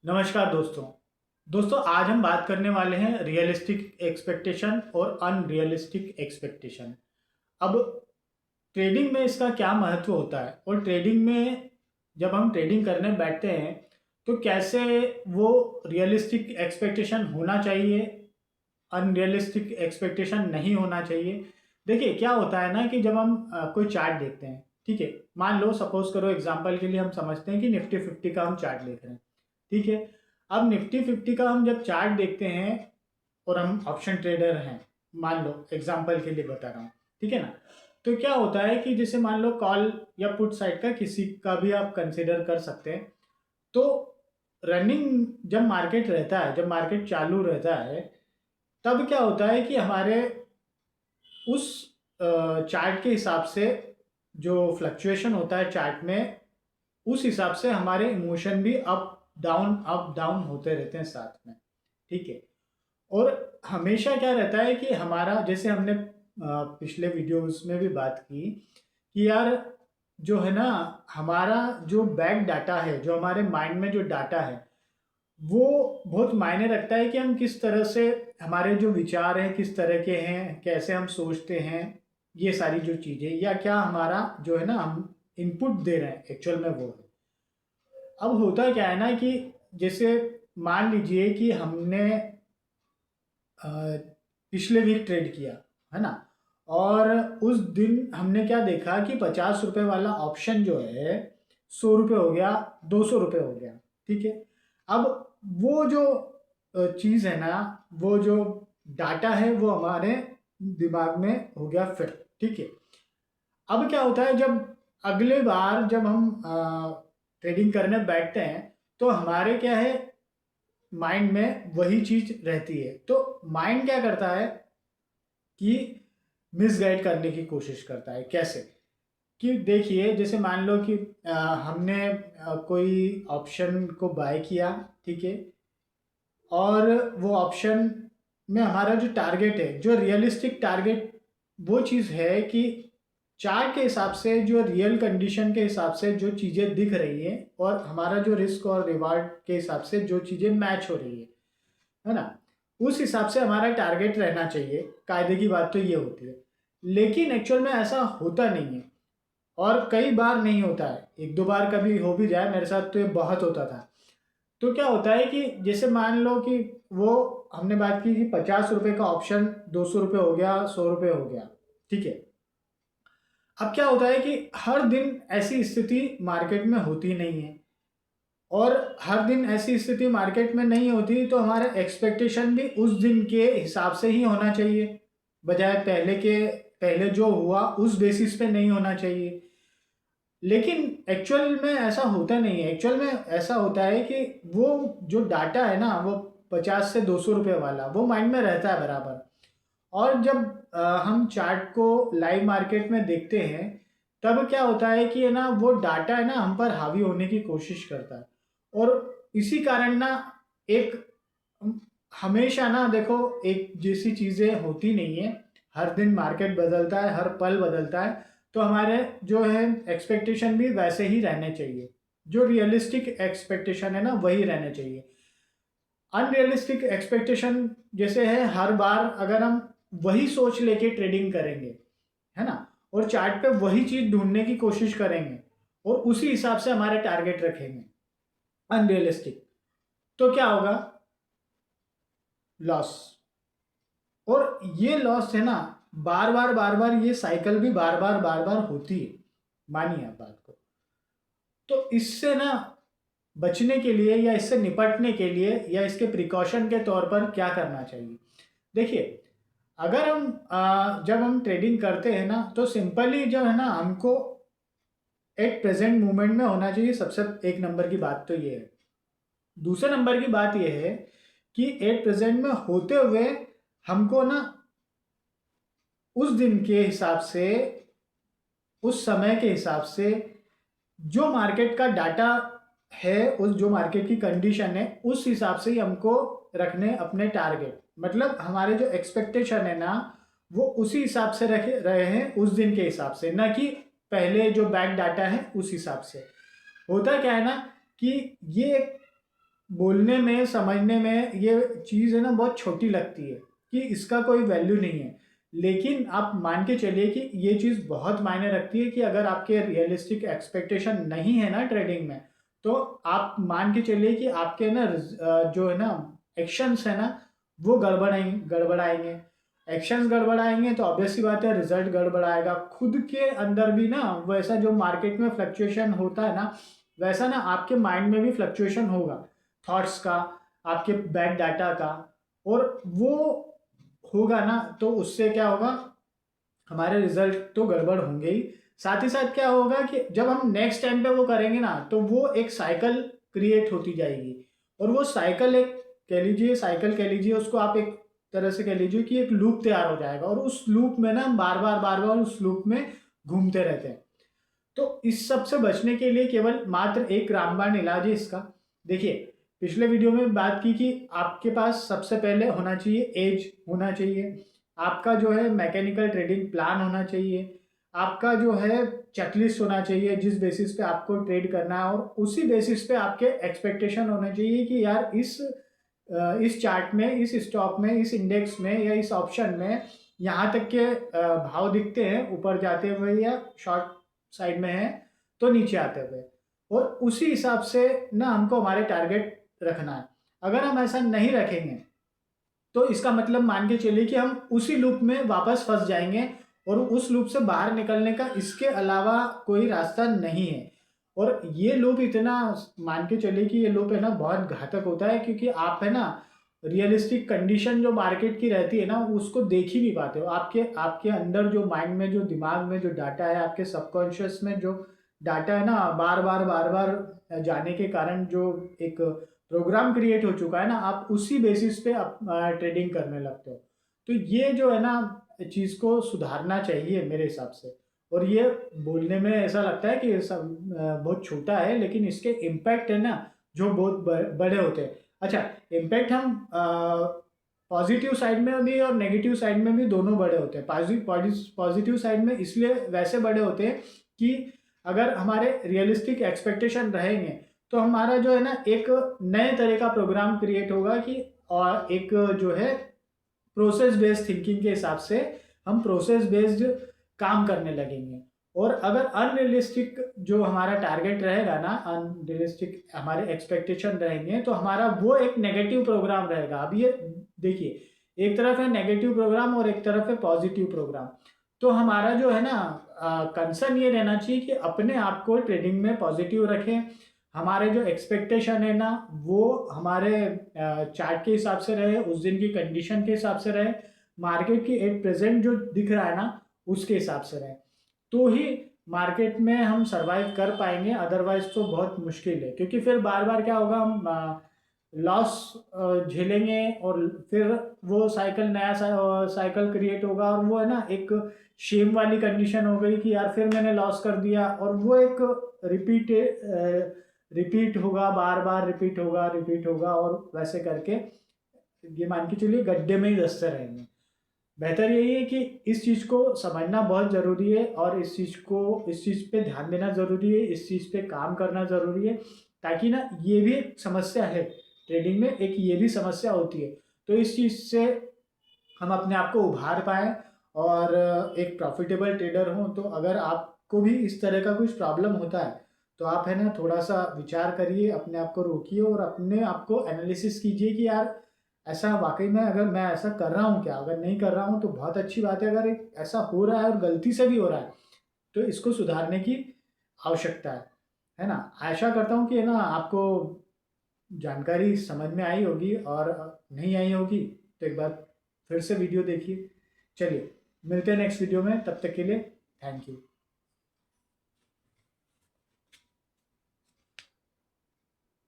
नमस्कार दोस्तों आज हम बात करने वाले हैं रियलिस्टिक एक्सपेक्टेशन और अनरियलिस्टिक एक्सपेक्टेशन। अब ट्रेडिंग में इसका क्या महत्व होता है और ट्रेडिंग में जब हम ट्रेडिंग करने बैठते हैं तो कैसे वो रियलिस्टिक एक्सपेक्टेशन होना चाहिए, अनरियलिस्टिक एक्सपेक्टेशन नहीं होना चाहिए। देखिए क्या होता है ना कि जब हम कोई चार्ट देखते हैं, ठीक है, मान लो सपोज करो एग्जांपल के लिए हम समझते हैं कि निफ्टी 50 का हम चार्ट देख रहे हैं, ठीक है। अब निफ्टी 50 का हम जब चार्ट देखते हैं और हम ऑप्शन ट्रेडर हैं, मान लो एग्जांपल के लिए बता रहा हूँ, ठीक है ना। तो क्या होता है कि जैसे मान लो कॉल या पुट साइड का किसी का भी आप कंसिडर कर सकते हैं। तो रनिंग जब मार्केट रहता है, जब मार्केट चालू रहता है, तब क्या होता है कि हमारे उस चार्ट के हिसाब से जो फ्लक्चुएशन होता है चार्ट में, उस हिसाब से हमारे इमोशन भी अप डाउन होते रहते हैं साथ में, ठीक है। और हमेशा क्या रहता है कि हमारा, जैसे हमने पिछले वीडियोस में भी बात की कि यार जो है ना, हमारा जो बैक डाटा है, जो हमारे माइंड में जो डाटा है, वो बहुत मायने रखता है कि हम किस तरह से, हमारे जो विचार हैं किस तरह के हैं, कैसे हम सोचते हैं, ये सारी जो चीज़ें, या क्या हमारा जो है ना हम इनपुट दे रहे हैं एक्चुअल में वो है। अब होता क्या है ना कि जैसे मान लीजिए कि हमने अ, पिछले वीक ट्रेड किया, है ना, और उस दिन हमने क्या देखा कि 50 रुपए वाला ऑप्शन जो है 100 रुपये हो गया, 200 रुपये हो गया, ठीक है। अब वो जो चीज़ है ना, वो जो डाटा है वो हमारे दिमाग में हो गया फिट, ठीक है। अब क्या होता है, जब अगले बार जब हम ट्रेडिंग करने बैठते हैं तो हमारे क्या है, माइंड में वही चीज रहती है। तो माइंड क्या करता है कि मिसगाइड करने की कोशिश करता है। कैसे? कि देखिए जैसे मान लो कि हमने कोई ऑप्शन को बाय किया, ठीक है, और वो ऑप्शन में हमारा जो टारगेट है, जो रियलिस्टिक टारगेट, वो चीज़ है कि चार्ट के हिसाब से, जो रियल कंडीशन के हिसाब से जो चीज़ें दिख रही है, और हमारा जो रिस्क और रिवार्ड के हिसाब से जो चीज़ें मैच हो रही है ना, उस हिसाब से हमारा टारगेट रहना चाहिए। कायदे की बात तो ये होती है, लेकिन एक्चुअल में ऐसा होता नहीं है, और कई बार नहीं होता है। एक दो बार कभी हो भी जाए, मेरे साथ तो ये बहुत होता था। तो क्या होता है कि जैसे मान लो कि वो, हमने बात की कि 50 रुपए का ऑप्शन 200 रुपये हो गया, 100 रुपये हो गया, ठीक है। अब क्या होता है कि हर दिन ऐसी स्थिति मार्केट में होती नहीं है, और हर दिन ऐसी स्थिति मार्केट में नहीं होती, तो हमारा एक्सपेक्टेशन भी उस दिन के हिसाब से ही होना चाहिए, बजाय पहले जो हुआ उस बेसिस पे नहीं होना चाहिए। लेकिन एक्चुअल में ऐसा होता नहीं है। एक्चुअल में ऐसा होता है कि वो जो डाटा है ना, वो 50 से 200 रुपये वाला वो माइंड में रहता है बराबर। और जब हम चार्ट को लाइव मार्केट में देखते हैं, तब क्या होता है कि है ना, वो डाटा है ना हम पर हावी होने की कोशिश करता है। और इसी कारण ना, एक हमेशा ना देखो, एक जैसी चीज़ें होती नहीं है। हर दिन मार्केट बदलता है, हर पल बदलता है। तो हमारे जो है एक्सपेक्टेशन भी वैसे ही रहने चाहिए। जो रियलिस्टिक एक्सपेक्टेशन है ना, वही रहने चाहिए। अनरियलिस्टिक एक्सपेक्टेशन जैसे है, हर बार अगर हम वही सोच लेके ट्रेडिंग करेंगे, है ना, और चार्ट पे वही चीज ढूंढने की कोशिश करेंगे, और उसी हिसाब से हमारे टारगेट रखेंगे, अनरियलिस्टिक, तो क्या होगा? लॉस। और ये लॉस है ना, बार बार ये साइकिल भी बार बार होती है, मानिए आप बात को। तो इससे ना बचने के लिए, या इससे निपटने के लिए, या इसके प्रिकॉशन के तौर पर क्या करना चाहिए? देखिए, अगर हम जब हम ट्रेडिंग करते हैं ना, तो सिंपली जो है ना, हमको एट प्रेजेंट मोमेंट में होना चाहिए। सबसे एक नंबर की बात तो ये है। दूसरे नंबर की बात ये है कि एट प्रेजेंट में होते हुए हमको ना उस दिन के हिसाब से, उस समय के हिसाब से, जो मार्केट का डाटा है, उस जो मार्केट की कंडीशन है, उस हिसाब से ही हमको रखने अपने टारगेट। मतलब हमारे जो एक्सपेक्टेशन है ना, वो उसी हिसाब से रखे रहे हैं, उस दिन के हिसाब से, ना कि पहले जो बैक डाटा है उस हिसाब से। होता क्या है ना कि ये एक बोलने में, समझने में ये चीज़ है ना बहुत छोटी लगती है कि इसका कोई वैल्यू नहीं है। लेकिन आप मान के चलिए कि ये चीज़ बहुत मायने रखती है कि अगर आपके रियलिस्टिक एक्सपेक्टेशन नहीं है ना ट्रेडिंग में, तो आप मान के चलिए कि आपके ना जो है ना एक्शंस है ना वो गड़बड़ाएँगे। एक्शंस गड़बड़ाएँगे तो ऑब्वियस सी बात है रिज़ल्ट गड़बड़ाएगा। खुद के अंदर भी ना वैसा जो मार्केट में फ्लक्चुएशन होता है ना, वैसा ना आपके माइंड में भी फ्लक्चुएशन होगा। थॉट्स का, आपके बैड डाटा का, और वो होगा ना तो उससे क्या होगा, हमारे रिजल्ट तो गड़बड़ होंगे ही। साथ ही साथ क्या होगा कि जब हम नेक्स्ट टाइम पे वो करेंगे ना तो वो एक साइकिल क्रिएट होती जाएगी, और वो साइकिल एक साइकिल कह लीजिए उसको, आप एक तरह से कह लीजिए कि एक लूप तैयार हो जाएगा, और उस लूप में ना हम बार बार उस लूप में घूमते रहते हैं। तो इस सब से बचने के लिए केवल मात्र एक रामबाण इलाज है इसका। देखिए, पिछले वीडियो में बात की कि आपके पास सबसे पहले होना चाहिए एज होना चाहिए, आपका जो है मैकेनिकल ट्रेडिंग प्लान होना चाहिए, आपका जो है चेकलिस्ट होना चाहिए जिस बेसिस पे आपको ट्रेड करना है, और उसी बेसिस पे आपके एक्सपेक्टेशन होने चाहिए कि यार इस चार्ट में, इस स्टॉक में, इस इंडेक्स में या इस ऑप्शन में यहाँ तक के भाव दिखते हैं ऊपर जाते हुए या शॉर्ट साइड में है तो नीचे आते हुए, और उसी हिसाब से ना हमको हमारे टारगेट रखना है। अगर हम ऐसा नहीं रखेंगे तो इसका मतलब मान के चलिए कि हम उसी लूप में वापस फंस जाएंगे, और उस लूप से बाहर निकलने का इसके अलावा कोई रास्ता नहीं है। और ये लूप इतना, मान के चलिए कि ये लूप है ना बहुत घातक होता है, क्योंकि आप है ना रियलिस्टिक कंडीशन जो मार्केट की रहती है ना उसको देख ही नहीं पाते हो। आपके आपके अंदर जो माइंड में, जो दिमाग में जो डाटा है, आपके सबकॉन्शियस में जो डाटा है ना बार बार जाने के कारण जो एक प्रोग्राम क्रिएट हो चुका है ना, आप उसी बेसिस पे आप ट्रेडिंग करने लगते हो। तो ये जो है ना चीज़ को सुधारना चाहिए मेरे हिसाब से। और ये बोलने में ऐसा लगता है कि ये सब बहुत छोटा है, लेकिन इसके इम्पैक्ट है ना जो बहुत बड़े होते हैं। अच्छा, इम्पैक्ट हम पॉजिटिव साइड में भी और नेगेटिव साइड में भी दोनों बड़े होते हैं। पॉजिटिव साइड में इसलिए वैसे बड़े होते हैं कि अगर हमारे रियलिस्टिक एक्सपेक्टेशन रहेंगे तो हमारा जो है ना एक नए तरह का प्रोग्राम क्रिएट होगा कि, और एक जो है प्रोसेस बेस्ड थिंकिंग के हिसाब से हम प्रोसेस बेस्ड काम करने लगेंगे। और अगर अनरियलिस्टिक जो हमारा टारगेट रहेगा ना, अनरियलिस्टिक हमारे एक्सपेक्टेशन रहेंगे तो हमारा वो एक नेगेटिव प्रोग्राम रहेगा। अब ये देखिए, एक तरफ है नेगेटिव प्रोग्राम और एक तरफ है पॉजिटिव प्रोग्राम। तो हमारा जो है ना कंसर्न ये रहना चाहिए कि अपने आप को ट्रेडिंग में पॉजिटिव रखें। हमारे जो एक्सपेक्टेशन है ना वो हमारे चार्ट के हिसाब से रहे, उस दिन की कंडीशन के हिसाब से रहे, मार्केट की एट प्रेजेंट जो दिख रहा है ना उसके हिसाब से रहे, तो ही मार्केट में हम सरवाइव कर पाएंगे। अदरवाइज तो बहुत मुश्किल है, क्योंकि फिर बार बार क्या होगा, हम लॉस झेलेंगे और फिर वो साइकिल, नया साइकिल क्रिएट होगा, और वो है ना एक शेम वाली कंडीशन हो गई कि यार फिर मैंने लॉस कर दिया, और वो एक रिपीट होगा, बार बार रिपीट होगा, और वैसे करके ये मान के चलिए गड्ढे में ही दसते रहेंगे। बेहतर यही है कि इस चीज़ को समझना बहुत ज़रूरी है, और इस चीज़ पे ध्यान देना ज़रूरी है, इस चीज़ पे काम करना ज़रूरी है, ताकि ना ये भी एक समस्या है ट्रेडिंग में, एक ये भी समस्या होती है। तो इस चीज़ से हम अपने आप को उभार पाएँ और एक प्रॉफिटेबल ट्रेडर हों। तो अगर आपको भी इस तरह का कुछ प्रॉब्लम होता है तो आप है ना थोड़ा-सा विचार करिए, अपने आप को रोकिए और अपने आप को एनालिसिस कीजिए कि यार ऐसा वाक़ई में अगर मैं ऐसा कर रहा हूँ क्या? अगर नहीं कर रहा हूँ तो बहुत अच्छी बात है, अगर ऐसा हो रहा है और गलती से भी हो रहा है, तो इसको सुधारने की आवश्यकता है ना? आशा करता हूँ कि है ना आपको जानकारी समझ में आई होगी, और नहीं आई होगी तो एक बार फिर से वीडियो देखिए। चलिए, मिलते हैं नेक्स्ट वीडियो में, तब तक के लिए थैंक यू।